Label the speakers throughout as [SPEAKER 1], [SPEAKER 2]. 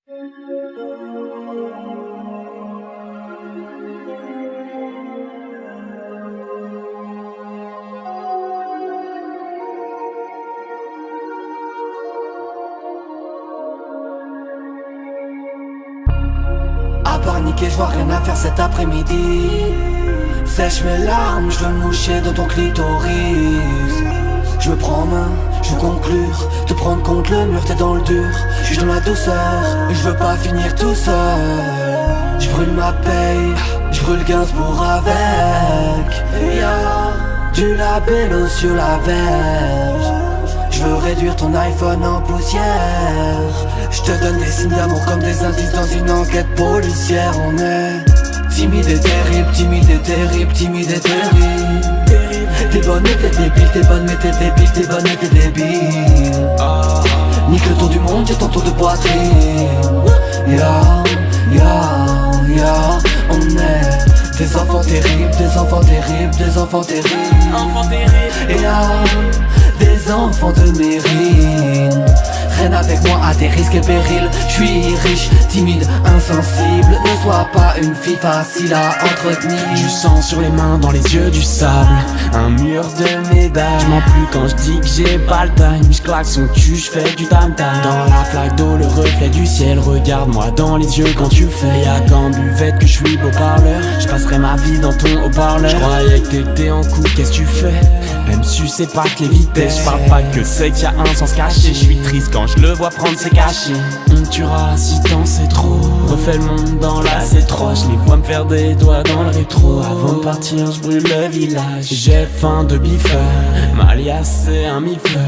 [SPEAKER 1] À part niquer, j'vois rien à faire cet après-midi. Sèche mes larmes, je veux me moucher dans ton clitoris. Je me prends en main, je veux conclure. Te prendre contre le mur, t'es dans le dur. Je suis dans la douceur, et je veux pas finir tout seul. Je brûle ma paye, je brûle Gainsbourg avec. Du labello sur la verge. Je veux réduire ton iPhone en poussière. Je te donne des signes d'amour comme des indices dans une enquête policière. On est timide et terrible, timide et terrible, timide et terrible. T'es bonne mais t'es débile, t'es bonne mais t'es débile, t'es bonne mais t'es débile. Nique le tour du monde, j'ai ton tour de poitrine. On est des enfants terribles, des enfants terribles, des enfants terribles. Des enfants de mérine. Traîne avec moi à tes risques et périls. Je suis riche, timide, insensible. Ne sois pas une fille facile à entretenir.
[SPEAKER 2] Du sang sur les mains, dans les yeux du sable. Un mur de médailles. J'mens plus quand je dis que j'ai pas le time. J'claque son cul, j'fais du tam-tam. Dans la flaque d'eau, le reflet du ciel. Regarde-moi dans les yeux quand tu fais. Y'a qu'en buvette que je suis beau parleur. J'passerai ma vie dans ton haut-parleur. J'croyais que t'étais en couple, qu'est-ce que tu fais? Même si c'est pas que les vitesses. J'parle pas que c'est qu'il y a un sens caché. J'suis triste quand je le vois prendre ses cachets. On me tuera si t'en sais trop. Refais le monde dans la C3. Je les vois me faire des doigts dans le rétro. Avant de partir je brûle le village. J'ai faim de bifeur. Malias c'est un mifleur.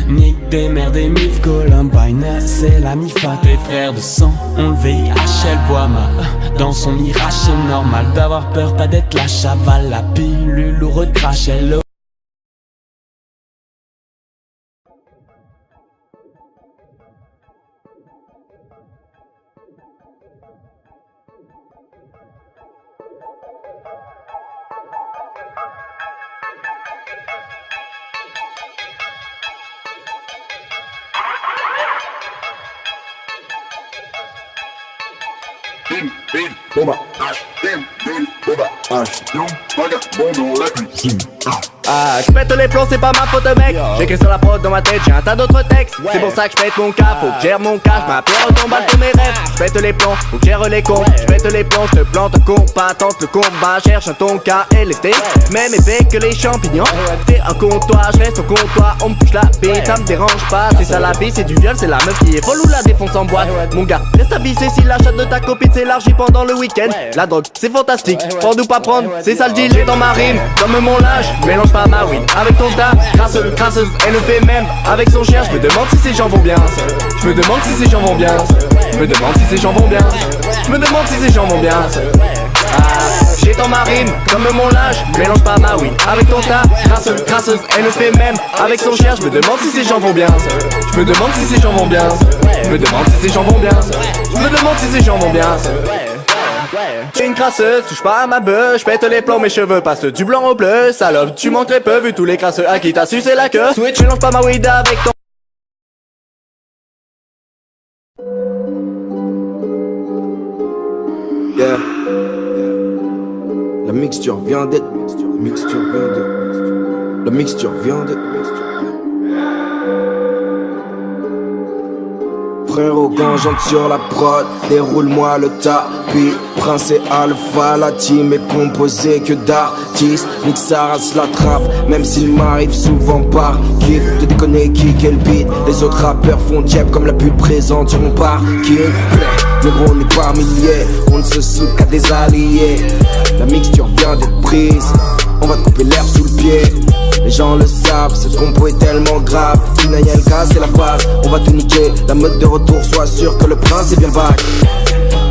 [SPEAKER 2] Nique des mères des mifs. Columbine c'est la mifa. Tes frères de sang ont le VIH. Elle voit ma dans son mirage. C'est normal d'avoir peur, pas d'être la chavale. La pilule ou recrache elle.
[SPEAKER 3] Je pète les plombs, c'est pas ma faute mec. J'écris sur la prod dans ma tête, j'ai un tas d'autres textes. C'est pour ça que je pète mon cap, faut que gère mon cash. Ma pierre retombe à tous mes rêves. Je pète les plombs, faut que gère les comptes. Je pète les plombs, je te plante un compas. Tente le combat, cherche un ton KLST. Même épais que les champignons. T'es un comptoir, je reste au comptoir. On me touche la bite, ça me dérange pas. C'est ça la vie, c'est du viol, c'est la meuf qui est folle ou la défonce en boîte. Mon gars, reste avisé si la chatte de ta copine s'élargit pendant le week-end. La drogue, c'est fantastique, prendre ou pas prendre, c'est ça le deal. J'ai dans ma rime, comme mon linge, mélange pas ma weed avec ton tas, crasseuse, elle le fait même avec son chien. Je me demande si ces gens vont bien. Je me demande si ces gens vont bien. Je me demande si ces gens vont bien. Je me demande si ces gens vont bien. J'ai dans ma rime, comme mon linge, mélange pas ma weed avec ton tas, crasseuse, elle le fait même avec son chien. Je me demande si ces gens vont bien. Je me demande si ces gens vont bien. Je me demande si ces gens vont bien. Je me demande si ces gens vont bien. J'ai une crasseuse, touche pas à ma beuh. J'pète les plombs, mes cheveux passent du blanc au bleu. Salope, tu manquerais peu vu tous les crasseux à qui t'as sucé la queue. Switch, mélange pas ma weed avec ton.
[SPEAKER 4] Yeah. La mixture vient d'être. La mixture vient d'être. Frérot, quand j'entre sur la prod, déroule-moi le tapis. Prince et Alpha, la team est composée que d'artistes. Nique sa race la trappe, même s'il m'arrive souvent par kiff de déconner qui quel beat. Les autres rappeurs font jab comme la pute présente sur mon parking. Mais gros, on n'est pas milliers, on ne se soude qu'à des alliés. La mixture vient d'être prise, on va te couper l'herbe sous le pied. Les gens le savent, ce compo est tellement grave. Sinayelka c'est la base, on va tout niquer. La mode de retour, sois sûr que le prince est bien back.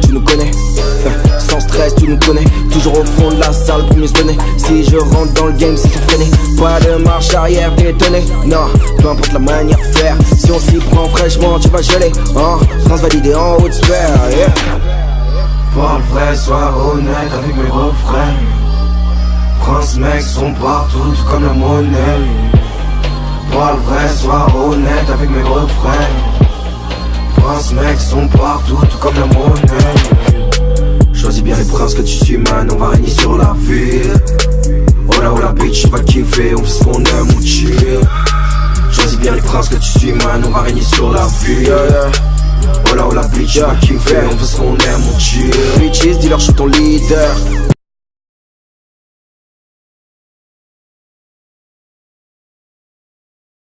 [SPEAKER 4] Tu nous connais, sans stress tu nous connais. Toujours au fond de la salle pour mieux se donner. Si je rentre dans le game c'est tout freiné. Pas de marche arrière, t'es étonné. Non, peu importe la manière de faire. Si on s'y prend fraîchement tu vas geler. Prince validé en haute sphère, yeah.
[SPEAKER 5] Parle vrai, sois honnête avec mes refrains. Prince mecs sont partout, tout comme la monnaie. Parle vrai, sois honnête avec mes refrains. princes mec sont partout, tout comme la monnaie. Choisis bien les princes que tu suis man, on va régner sur la ville. Oh la bitch, on va kiffer, on fait ce qu'on aime, on chill. Choisis bien les princes que tu suis man, on va régner sur la ville. Oh la bitch, on va kiffer, on fait ce qu'on aime, on chill. Bitches, dis-leur je suis ton leader.